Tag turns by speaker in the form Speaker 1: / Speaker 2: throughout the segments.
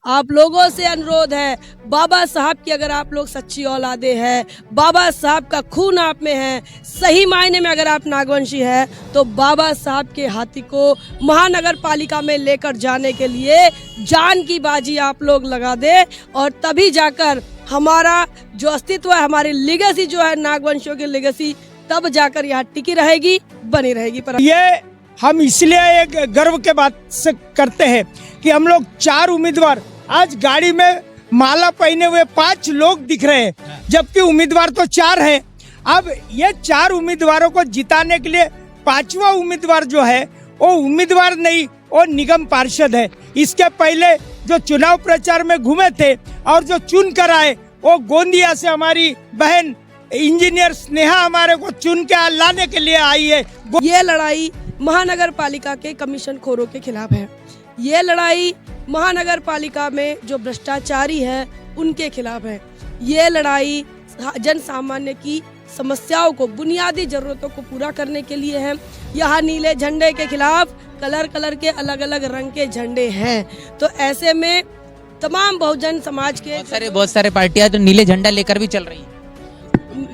Speaker 1: आप लोगों से अनुरोध है, बाबा साहब की अगर आप लोग सच्ची औलादे हैं, बाबा साहब का खून आप में है, सही मायने में अगर आप नागवंशी है, तो बाबा साहब के हाथी को महानगर पालिका में लेकर जाने के लिए जान की बाजी आप लोग लगा दे, और तभी जाकर हमारा जो अस्तित्व है, हमारी लेगेसी जो है, नागवंशियों की लेगेसी, तब जाकर यहाँ टिकी रहेगी, बनी रहेगी। पर
Speaker 2: ये हम इसलिए एक गर्व के बात से करते हैं कि हम लोग 4 उम्मीदवार, आज गाड़ी में माला पहने हुए 5 लोग दिख रहे हैं, जबकि उम्मीदवार तो 4 हैं। अब ये 4 उम्मीदवारों को जिताने के लिए 5वां उम्मीदवार जो है वो उम्मीदवार नहीं, वो निगम पार्षद है। इसके पहले जो चुनाव प्रचार में घूमे थे और जो चुन कर आए, वो गोंदिया से हमारी बहन इंजीनियर स्नेहा हमारे को चुन के लाने के लिए आई है।
Speaker 1: ये लड़ाई महानगर पालिका के कमीशन खोरों के खिलाफ है। ये लड़ाई महानगर पालिका में जो भ्रष्टाचारी है उनके खिलाफ है। ये लड़ाई जन सामान्य की समस्याओं को, बुनियादी जरूरतों को पूरा करने के लिए है। यहाँ नीले झंडे के खिलाफ कलर के अलग अलग रंग के झंडे हैं, तो ऐसे में तमाम बहुजन समाज के
Speaker 3: बहुत सारे पार्टियां तो नीले झंडा लेकर भी चल रही है।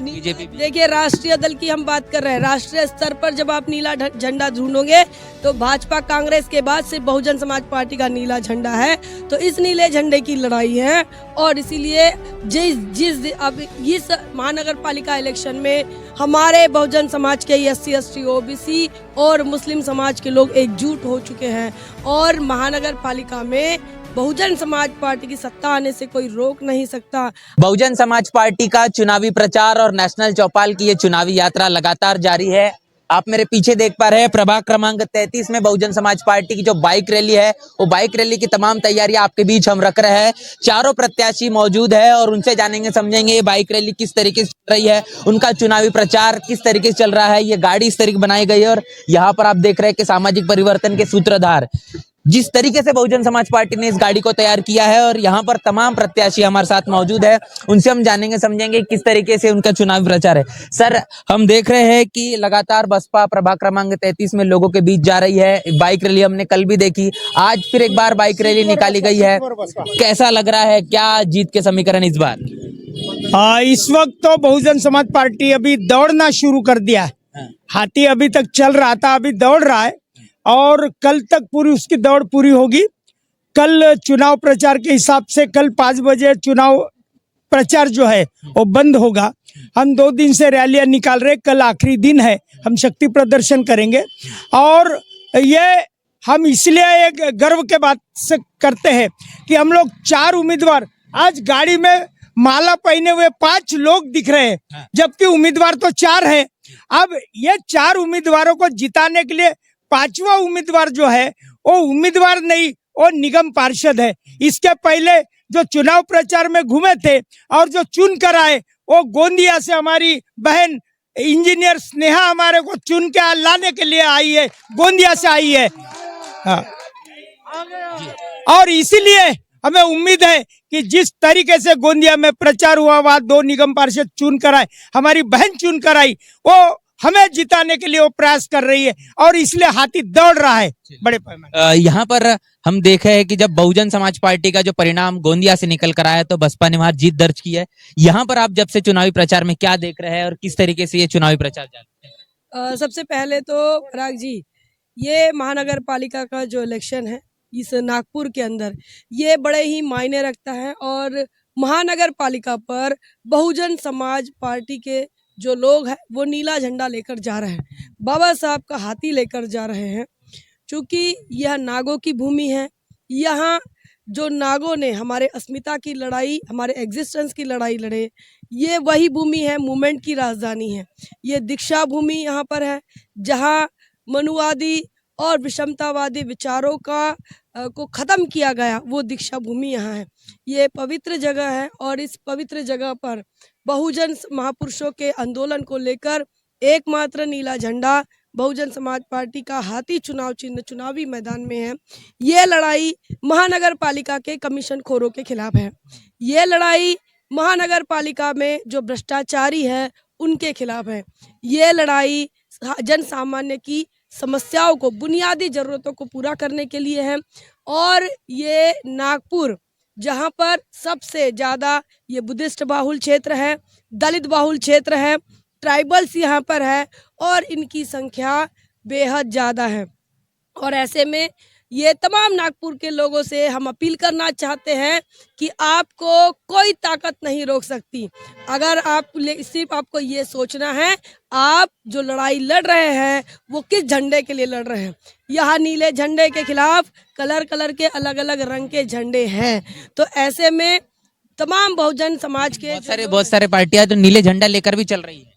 Speaker 3: बीजेपी
Speaker 1: देखिए, राष्ट्रीय दल की हम बात कर रहे हैं। राष्ट्रीय स्तर पर जब आप नीला झंडा ढूंढोगे तो भाजपा कांग्रेस के बाद सिर्फ बहुजन समाज पार्टी का नीला झंडा है। तो इस नीले झंडे की लड़ाई है, और इसीलिए अब इस महानगर पालिका इलेक्शन में हमारे बहुजन समाज के SC ST OBC और मुस्लिम समाज के लोग एकजुट हो चुके हैं, और महानगर पालिका में बहुजन समाज पार्टी की सत्ता आने से कोई रोक नहीं सकता।
Speaker 3: बहुजन समाज पार्टी का चुनावी प्रचार और नेशनल चौपाल की ये चुनावी यात्रा लगातार जारी है। आप मेरे पीछे देख पा रहे हैं प्रभाग क्रमांक 33 में बहुजन समाज पार्टी की जो बाइक रैली है, वो बाइक रैली की तमाम तैयारियां आपके बीच हम रख रहे हैं। चारों प्रत्याशी मौजूद है और उनसे जानेंगे समझेंगे ये बाइक रैली किस तरीके से चल रही है, उनका चुनावी प्रचार किस तरीके से चल रहा है, ये गाड़ी इस तरीके बनाई गई है। और यहाँ पर आप देख रहे हैं कि सामाजिक परिवर्तन के सूत्रधार जिस तरीके से बहुजन समाज पार्टी ने इस गाड़ी को तैयार किया है, और यहाँ पर तमाम प्रत्याशी हमारे साथ मौजूद है, उनसे हम जानेंगे समझेंगे किस तरीके से उनका चुनावी प्रचार है। सर, हम देख रहे हैं कि लगातार बसपा प्रभाग क्रमांक 33 में लोगों के बीच जा रही है। बाइक रैली हमने कल भी देखी, आज फिर एक बार बाइक रैली निकाली गई है। कैसा लग रहा है, क्या जीत के समीकरण इस बार?
Speaker 2: इस वक्त तो बहुजन समाज पार्टी अभी दौड़ना शुरू कर दिया है। हाथी अभी तक चल रहा था, अभी दौड़ रहा है, और कल तक पूरी उसकी दौड़ पूरी होगी। कल चुनाव प्रचार के हिसाब से कल 5 बजे चुनाव प्रचार जो है वो बंद होगा। हम 2 दिन से रैलियां निकाल रहे, कल आखिरी दिन है, हम शक्ति प्रदर्शन करेंगे। और ये हम इसलिए एक गर्व के बात से करते हैं कि हम लोग 4 उम्मीदवार, आज गाड़ी में माला पहने हुए 5 लोग दिख रहे हैं, जबकि उम्मीदवार तो 4 हैं। अब ये 4 उम्मीदवारों को जिताने के लिए 5वां उम्मीदवार जो है वो उम्मीदवार नहीं, वो निगम पार्षद है। इसके पहले जो चुनाव प्रचार में घूमे थे और जो चुन कर आए, वो गोंदिया से हमारी बहन इंजीनियर स्नेहा हमारे को चुन के लाने के लिए आई है, गोंदिया से आई है। हाँ। और इसीलिए हमें उम्मीद है कि जिस तरीके से गोंदिया में प्रचार हुआ, वहाँ 2 निगम पार्षद चुन कर आए, हमारी बहन चुन कर आई, वो हमें जिताने के लिए वो प्रयास कर रही है, और इसलिए हाथी दौड़ रहा है बड़े पैमाने।
Speaker 3: यहाँ पर हम देखे हैं कि जब बहुजन समाज पार्टी का जो परिणाम गोंदिया से निकल कर आया तो बसपा ने वहां जीत दर्ज की है। यहाँ पर आप जब से चुनावी प्रचार में क्या देख रहे हैं और किस तरीके से ये चुनावी प्रचार चल रहा है?
Speaker 1: सबसे पहले तो पराग जी, ये महानगर पालिका का जो इलेक्शन है इस नागपुर के अंदर, ये बड़े ही मायने रखता है, और महानगर पालिका पर बहुजन समाज पार्टी के जो लोग हैं वो नीला झंडा लेकर जा रहे हैं, बाबा साहब का हाथी लेकर जा रहे हैं। क्योंकि यह नागों की भूमि है। यहाँ जो नागों ने हमारे अस्मिता की लड़ाई, हमारे एग्जिस्टेंस की लड़ाई लड़े, ये वही भूमि है, मूवमेंट की राजधानी है। ये दीक्षा भूमि यहाँ पर है, जहाँ मनुवादी और विषमतावादी विचारों को ख़त्म किया गया, वो दीक्षा भूमि यहाँ है। ये पवित्र जगह है, और इस पवित्र जगह पर बहुजन महापुरुषों के आंदोलन को लेकर एकमात्र नीला झंडा बहुजन समाज पार्टी का हाथी चुनाव चिन्ह चुनावी मैदान में है। ये लड़ाई महानगर पालिका के कमीशन खोरों के खिलाफ है। ये लड़ाई महानगर पालिका में जो भ्रष्टाचारी है उनके खिलाफ है। ये लड़ाई जन सामान्य की समस्याओं को, बुनियादी जरूरतों को पूरा करने के लिए है। और ये नागपुर जहाँ पर सबसे ज़्यादा ये बुद्धिस्ट बाहुल क्षेत्र है, दलित बाहुल क्षेत्र है, ट्राइबल्स यहाँ पर है और इनकी संख्या बेहद ज़्यादा है। और ऐसे में ये तमाम नागपुर के लोगों से हम अपील करना चाहते हैं कि आपको कोई ताकत नहीं रोक सकती। अगर सिर्फ आपको ये सोचना है, आप जो लड़ाई लड़ रहे हैं वो किस झंडे के लिए लड़ रहे हैं। यहाँ नीले झंडे के खिलाफ कलर कलर के अलग अलग रंग के झंडे हैं। तो ऐसे में तमाम बहुजन समाज के
Speaker 3: बहुत सारे पार्टियां तो नीले झंडा लेकर भी चल रही है,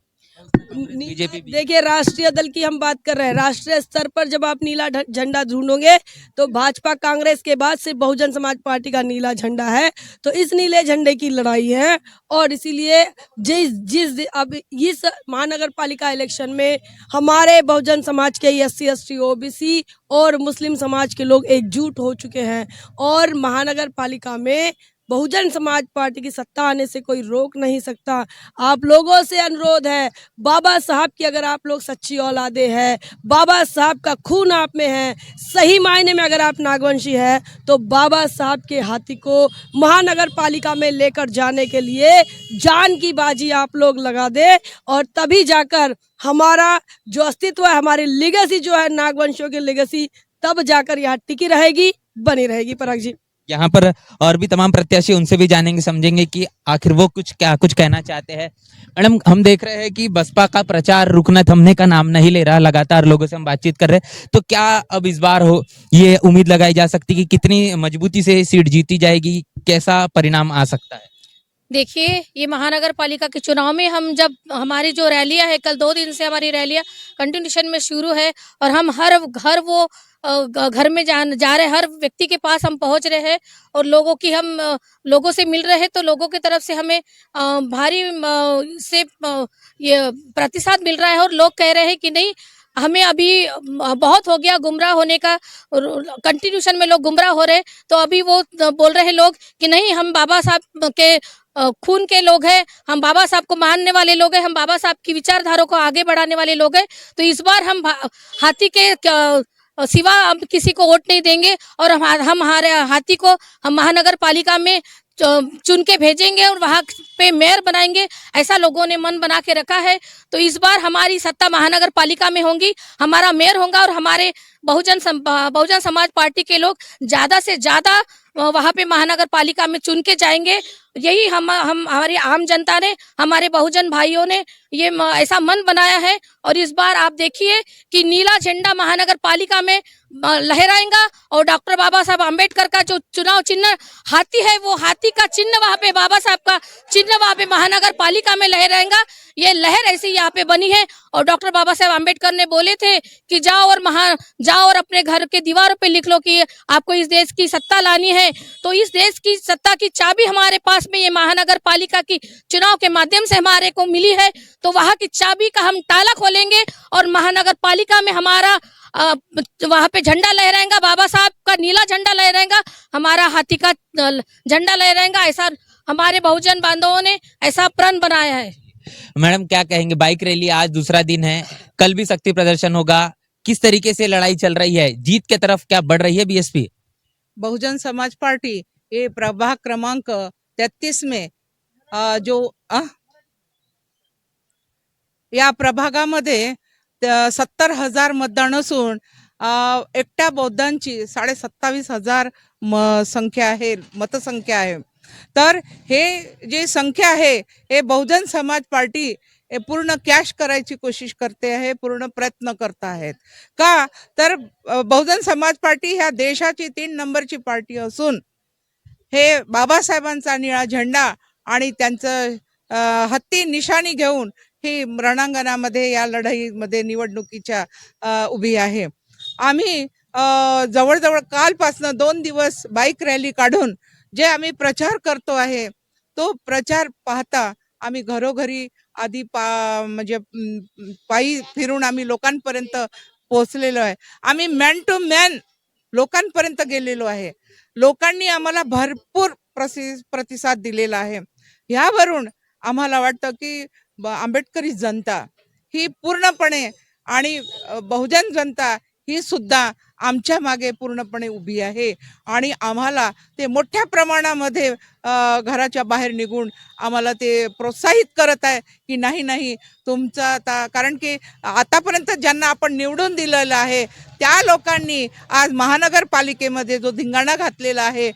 Speaker 3: बीजेपी भी।
Speaker 1: देखिए, राष्ट्रीय दल की हम बात कर रहे हैं। राष्ट्रीय स्तर पर जब आप नीला झंडा ढूंढोगे तो भाजपा कांग्रेस के बाद सिर्फ बहुजन समाज पार्टी का नीला झंडा है। तो इस नीले झंडे की लड़ाई है और इसीलिए अब इस महानगर पालिका इलेक्शन में हमारे बहुजन समाज के SC ST OBC और मुस्लिम समाज के लोग एकजुट हो चुके हैं और महानगर पालिका में बहुजन समाज पार्टी की सत्ता आने से कोई रोक नहीं सकता। आप लोगों से अनुरोध है, बाबा साहब की अगर आप लोग सच्ची औलादे हैं, बाबा साहब का खून आप में है, सही मायने में अगर आप नागवंशी है, तो बाबा साहब के हाथी को महानगर पालिका में लेकर जाने के लिए जान की बाजी आप लोग लगा दे और तभी जाकर हमारा जो अस्तित्व है, हमारी लेगेसी जो है नागवंशियों की लेगेसी, तब जाकर यहाँ टिकी रहेगी, बनी रहेगी। पराग जी,
Speaker 3: यहाँ पर और भी तमाम प्रत्याशी, उनसे भी जानेंगे, समझेंगे कि आखिर वो कुछ कहना चाहते हैं। मैडम, हम देख रहे हैं कि बसपा का प्रचार रुकना थमने का नाम नहीं ले रहा, लगातार लोगों से हम बातचीत कर रहे हैं। तो क्या अब इस बार ये उम्मीद लगाई जा सकती है कि कितनी मजबूती से सीट जीती जाएगी, कैसा परिणाम आ सकता है?
Speaker 4: देखिए, ये महानगर पालिका के चुनाव में हम जब हमारी जो रैलियां है, कल 2 दिन से हमारी रैलियां कंटिन्यूशन में शुरू है और हम हर घर घर में जा रहे, हर व्यक्ति के पास हम पहुंच रहे हैं और लोगों से मिल रहे हैं। तो लोगों की तरफ से हमें भारी ये प्रतिसाद मिल रहा है और लोग कह रहे हैं कि नहीं, हमें अभी बहुत हो गया गुमराह होने का, कंटिन्यूशन में लोग गुमराह हो रहे। तो अभी वो बोल रहे हैं लोग कि नहीं, हम बाबा साहब के खून के लोग हैं, हम बाबा साहब को मानने वाले लोग हैं, हम बाबा साहब की विचारधारा को आगे बढ़ाने वाले लोग हैं। तो इस बार हम हाथी के सिवा अब किसी को वोट नहीं देंगे और हम हमारे हाथी को हम महानगर पालिका में चुन के भेजेंगे और वहाँ पे मेयर बनाएंगे, ऐसा लोगों ने मन बना के रखा है। तो इस बार हमारी सत्ता महानगर पालिका में होगी, हमारा मेयर होगा और हमारे बहुजन समाज पार्टी के लोग ज्यादा से ज्यादा वहाँ पे महानगर पालिका में चुन के जाएंगे। यही हम हमारी आम जनता ने, हमारे बहुजन भाइयों ने ये ऐसा मन बनाया है और इस बार आप देखिए कि नीला झंडा महानगर पालिका में लहराएगा और डॉक्टर बाबा साहब अम्बेडकर का जो चुनाव चिन्ह हाथी है, वो हाथी का चिन्ह वहाँ पे, बाबा साहब का चिन्ह वहाँ पे महानगर पालिका में लहराएगा। ये लहर ऐसी यहाँ पे बनी है और डॉक्टर बाबा साहब अम्बेडकर ने बोले थे कि जाओ और अपने घर के दीवारों पे लिख लो कि आपको इस देश की सत्ता लानी है। तो इस देश की सत्ता की चाबी हमारे पास में ये महानगर पालिका की चुनाव के माध्यम से हमारे को मिली है। तो वहाँ की चाबी का हम ताला खोलेंगे और महानगर पालिका में हमारा वहाँ पे झंडा लहराएगा, बाबा साहब का नीला झंडा लहराएगा, हमारा हाथी का झंडा लहराएगा। ऐसा हमारे बहुजन बांधवों ने ऐसा प्रण बनाया है।
Speaker 3: मैडम, क्या कहेंगे? बाइक रैली आज दूसरा दिन है, कल भी शक्ति प्रदर्शन होगा, किस तरीके से लड़ाई चल रही है? जीत के तरफ क्या बढ़ रही है बीएसपी?
Speaker 5: बहुजन समाज पार्टी ये प्रभाग क्रमांक 33 में या प्रभागामध्ये 70,000 मतदान असून एकट्या बौद्धांची 27,500 संख्या आहे, मतसंख्या आहे। तर हे जे संख्या आहे हे बहुजन समाज पार्टी पूर्ण कॅश करायची कोशिश करते आहे, पूर्ण प्रयत्न करत आहेत। का तर बहुजन समाज पार्टी ह्या देशाची 3 नंबरची पार्टी असून हे बाबासाहेबांचा निळा झेंडा आणि त्यांचं हत्ती निशाणी घेऊन ही रणांगणामध्ये या लढाईमध्ये निवडणुकीच्या उभी आहे। आम्ही जवळजवळ कालपासून 2 दिवस बाईक रॅली काढून जे आम्ही प्रचार करतो आहे तो प्रचार पाहता आम्ही घरोघरी आधी म्हणजे पायी फिरून आम्ही लोकांपर्यंत पोहोचलेलो आहे। आम्ही मॅन टू मॅन लोकांपर्यंत गेलेलो आहे। लोकांनी आम्हाला भरपूर प्रतिसाद दिलेला आहे। यावरून आम्हाला वाटतं की आंबेडकरी जनता ही पूर्णपणे आणि बहुजन जनता ही सुद्धा आमच्या मागे पूर्णपणे उभी आहे आणि आम्हाला ते मोठ्या प्रमाणामध्ये घराच्या बाहेर निघून आम्हाला ते प्रोत्साहित करत आहे की नाही तुमचं आता, कारण की आतापर्यंत ज्यांना आपण निवडून दिलेलं आहे त्या लोकांनी आज महानगरपालिकेमध्ये जो धिंगाणा घातलेला आहे,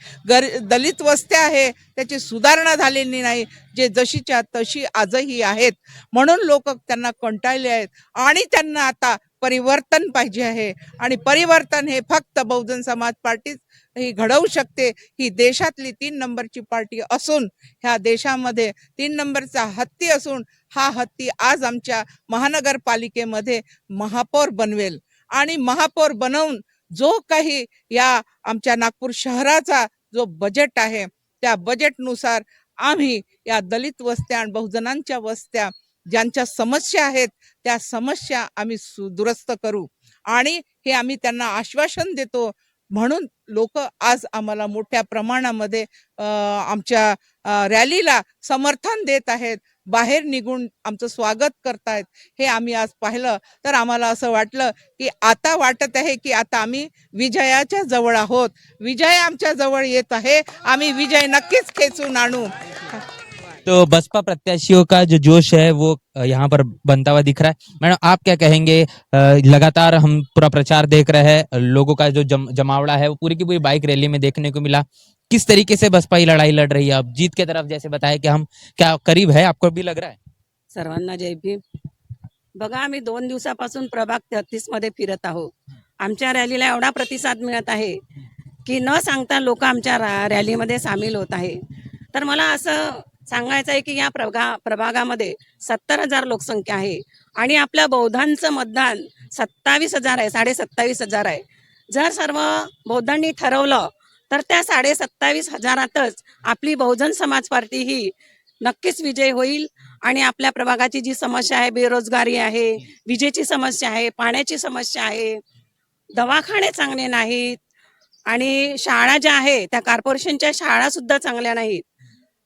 Speaker 5: दलित वस्त्या आहे त्याची सुधारणा झालेली नाही, जे जशीच्या तशी आजही आहेत, म्हणून लोक त्यांना कंटाळले आहेत आणि त्यांना आता परिवर्तन पाहिजे आहे आणि परिवर्तन हे फक्त बहुजन समाज पार्टी ही घडवू शकते. ही देशातली 3 नंबरची पार्टी असून, ह्या देशामध्ये 3 नंबरचा हत्ती असून, हा हत्ती आज आमच्या महानगरपालिकेमध्ये महापौर बनवेल आणि महापौर बनवून जो काही या आमच्या नागपूर शहराचा जो बजेट आहे त्या बजेटनुसार आम्ही या दलित वस्त्या आणि बहुजनांच्या वस्त्या ज्यांच्या समस्या आहेत त्या समस्या आम्ही दुरुस्त करू आणि हे आम्ही त्यांना आश्वासन देतो. म्हणून लोक आज आम्हाला मोठ्या प्रमाणामध्ये आमच्या रॅलीला समर्थन देत आहेत, बाहेर निघून आमचं स्वागत करतायत. हे आम्ही आज पाहिलं तर आम्हाला असं वाटलं की आता वाटत आहे की आता आम्ही विजयाच्या जवळ आहोत, विजय आमच्या जवळ येत आहे, आम्ही विजय नक्कीच खेचून आणू.
Speaker 3: तो बसपा प्रत्याशियों का जो जोश है वो यहाँ पर बनता हुआ दिख रहा है। मैडम, आप क्या कहेंगे? लगातार हम पूरा प्रचार देख रहे हैं, लोगों का जो जमावड़ा है वो पूरी की पूरी बाइक रैली में देखने को मिला। किस तरीके से बसपा ही लड़ाई लड़ रही है अब जीत के तरफ? जैसे बताया कि हम क्या करीब है, आपको भी लग रहा है?
Speaker 6: सर्वांना जय भीम. बघा, आम्ही 2 दिवसापासून प्रभाग 33 मध्ये फिरत आहोत. आमच्या रॅलीला एवढा प्रतिसाद मिळत आहे की न सांगता लोक आमच्या रॅलीमध्ये सामील होत आहे. तर मला असं सांगायचं आहे की या प्रभागामध्ये 70,000 लोकसंख्या आहे आणि आपल्या बौद्धांचं मतदान 27,000 आहे, 27,500 आहे. जर सर्व बौद्धांनी ठरवलं तर त्या 27,500तच आपली बहुजन समाज पार्टी ही नक्कीच विजय होईल आणि आपल्या प्रभागाची जी समस्या आहे, बेरोजगारी आहे, विजेची समस्या आहे, पाण्याची समस्या आहे, दवाखाने चांगले नाहीत आणि शाळा ज्या आहे त्या कॉर्पोरेशनच्या शाळा सुद्धा चांगल्या नाहीत.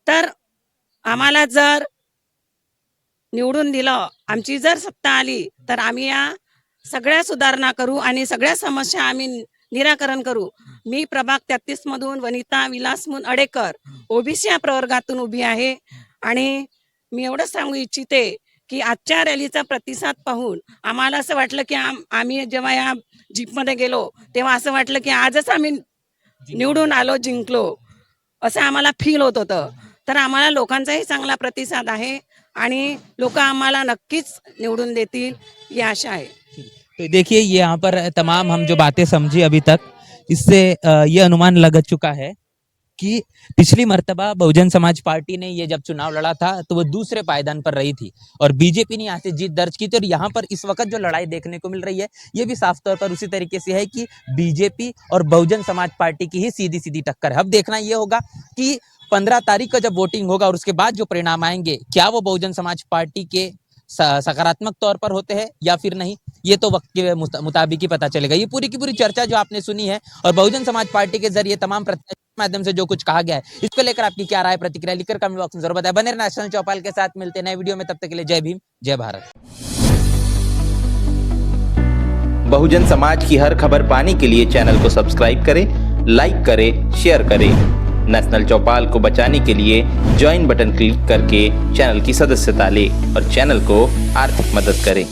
Speaker 6: तर आम्हाला जर निवडून दिलं, आमची जर सत्ता आली तर आम्ही या सगळ्या सुधारणा करू आणि सगळ्या समस्या आम्ही निराकरण करू. मी प्रभाग 33 मधून वनिता विलासमून अडेकर ओबीसी या प्रवर्गातून उभी आहे आणि मी एवढंच सांगू इच्छिते की आजच्या रॅलीचा प्रतिसाद पाहून आम्हाला असं वाटलं की आम्ही जेव्हा या जीपमध्ये गेलो तेव्हा असं वाटलं की आजच आम्ही निवडून आलो, जिंकलो, असं आम्हाला फील होत होतं. तर आम्हाला लोकांचाही चांगला प्रतिसाद आहे आणि लोक आम्हाला नक्कीच निवडून देतील ही आशा आहे.
Speaker 3: तो देखिए, ये यहाँ पर तमाम हम जो बातें समझी अभी तक, इससे ये अनुमान लग चुका है कि पिछली मर्तबा बहुजन समाज पार्टी ने ये जब चुनाव लड़ा था तो वो दूसरे पायदान पर रही थी और बीजेपी ने यहाँ से जीत दर्ज की थी. और यहाँ पर इस वक्त जो लड़ाई देखने को मिल रही है ये भी साफ तौर पर उसी तरीके से है कि बीजेपी और बहुजन समाज पार्टी की ही सीधी सीधी टक्कर है. अब देखना ये होगा कि 15 तारीख को जब वोटिंग होगा और उसके बाद जो परिणाम आएंगे, क्या वो बहुजन समाज पार्टी के सकारात्मक तौर पर होते हैं या फिर नहीं, ये तो वक्त के मुताबिक ही पता चलेगा. ये पूरी की पूरी चर्चा जो आपने सुनी है और बहुजन समाज पार्टी के जरिए तमाम प्रत्याशियों के माध्यम से जो कुछ कहा गया है, इसको लेकर आपकी क्या राय, प्रतिक्रिया लिखकर कमेंट बॉक्स में जरूर बताएं. बने नेशनल चौपाल के साथ, मिलते हैं नए वीडियो में, तब तक के लिए जय भीम, जय भारत.
Speaker 7: बहुजन समाज की हर खबर पाने के लिए चैनल को सब्सक्राइब करें, लाइक करें, शेयर करें. नेशनल चौपाल को बचाने के लिए ज्वाइन बटन क्लिक करके चैनल की सदस्यता लें और चैनल को आर्थिक मदद करें.